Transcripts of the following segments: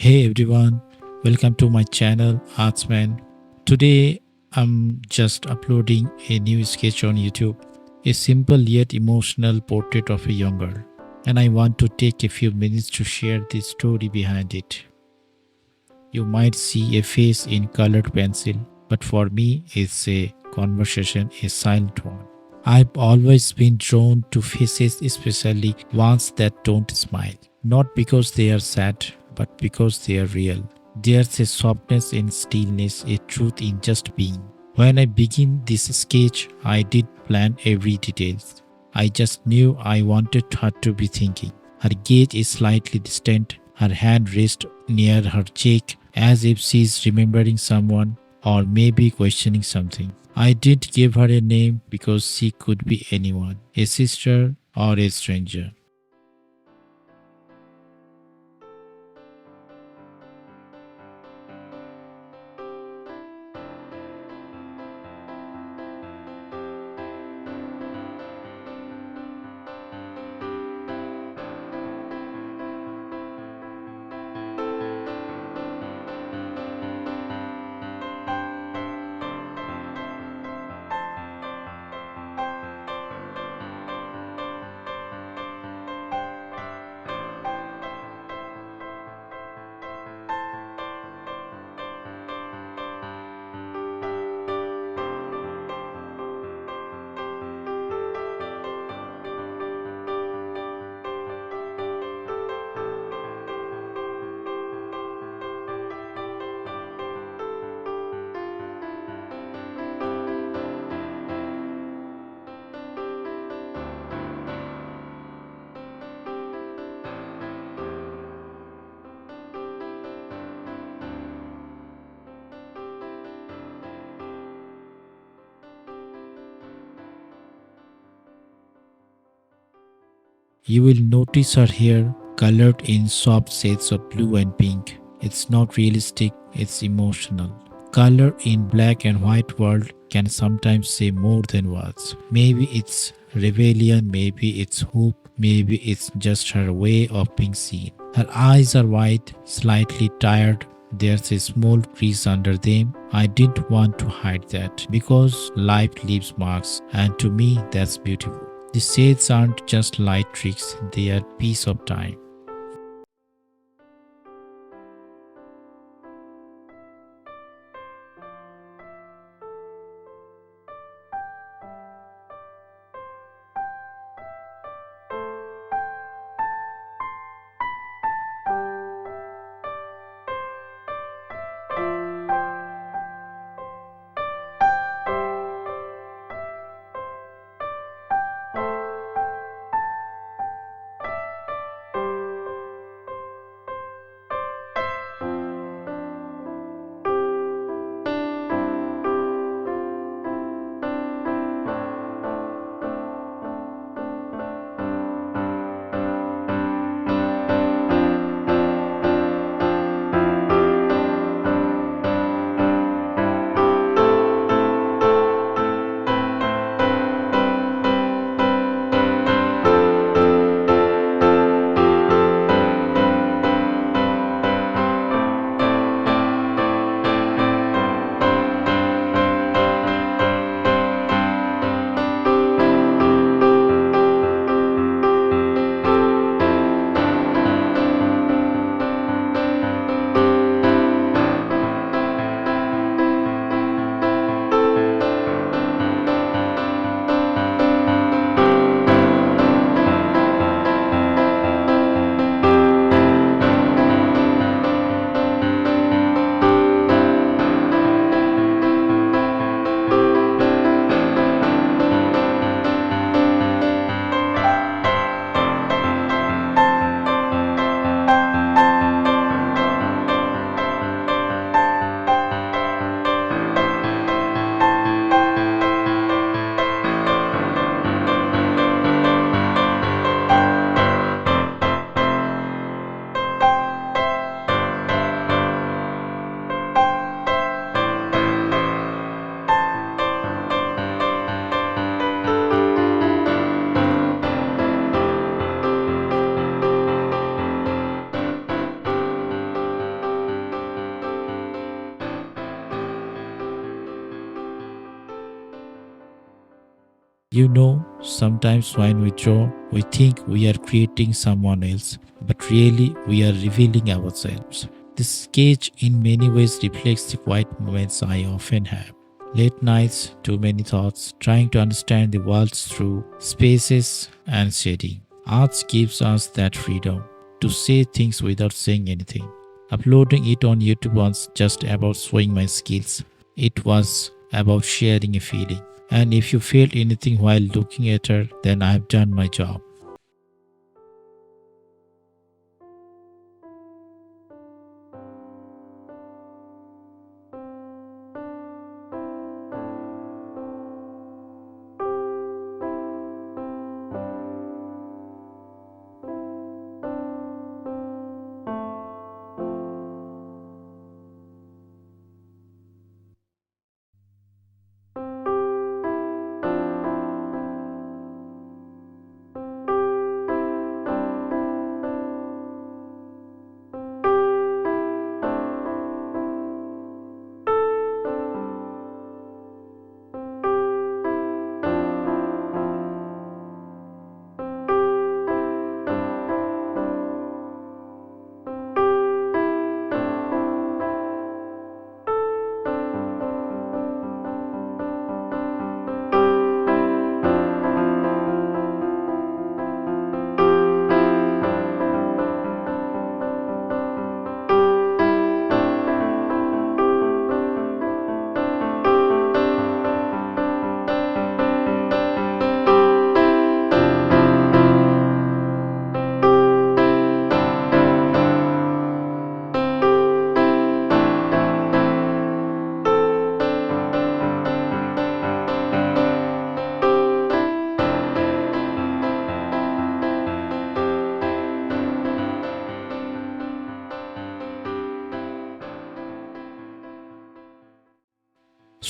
Hey everyone, welcome to my channel Artsman. Today I'm just uploading a new sketch on YouTube, a simple yet emotional portrait of a young girl, and I want to take a few minutes to share the story behind it. You might see a face in colored pencil, but for me it's a conversation, a silent one. I've always been drawn to faces, especially ones that don't smile. Not because they are sad, but because they are real. There's a softness in stillness, a truth in just being. When I begin this sketch, I did plan every detail. I just knew I wanted her to be thinking. Her gaze is slightly distant, her hand rests near her cheek as if she's remembering someone or maybe questioning something. I did give her a name because she could be anyone, a sister or a stranger. You will notice her hair colored in soft shades of blue and pink. It's not realistic, it's emotional. Color in black and white world can sometimes say more than words. Maybe it's rebellion, maybe it's hope, maybe it's just her way of being seen. Her eyes are wide, slightly tired. There's a small crease under them. I didn't want to hide that because life leaves marks, and to me, that's beautiful. The shades aren't just light tricks, they are piece of time. Sometimes when we draw, we think we are creating someone else, but really we are revealing ourselves. This sketch in many ways reflects the quiet moments I often have. Late nights, too many thoughts, trying to understand the world through spaces and shading. Art gives us that freedom to say things without saying anything. Uploading it on YouTube was just about showing my skills. It was about sharing a feeling. And if you felt anything while looking at her, then I have done my job.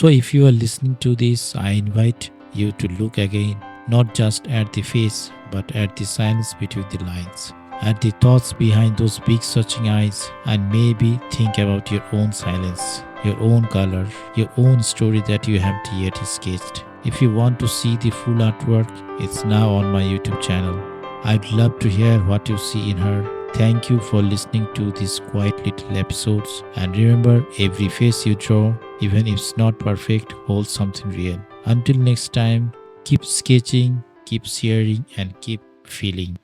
So, if you are listening to this, I invite you to look again, not just at the face, but at the silence between the lines, at the thoughts behind those big searching eyes, and maybe think about your own silence, your own color, your own story that you haven't yet sketched. If you want to see the full artwork, it's now on my YouTube channel. I'd love to hear what you see in her. Thank you for listening to these quiet little episodes. And remember, every face you draw, even if it's not perfect, holds something real. Until next time, keep sketching, keep sharing, and keep feeling.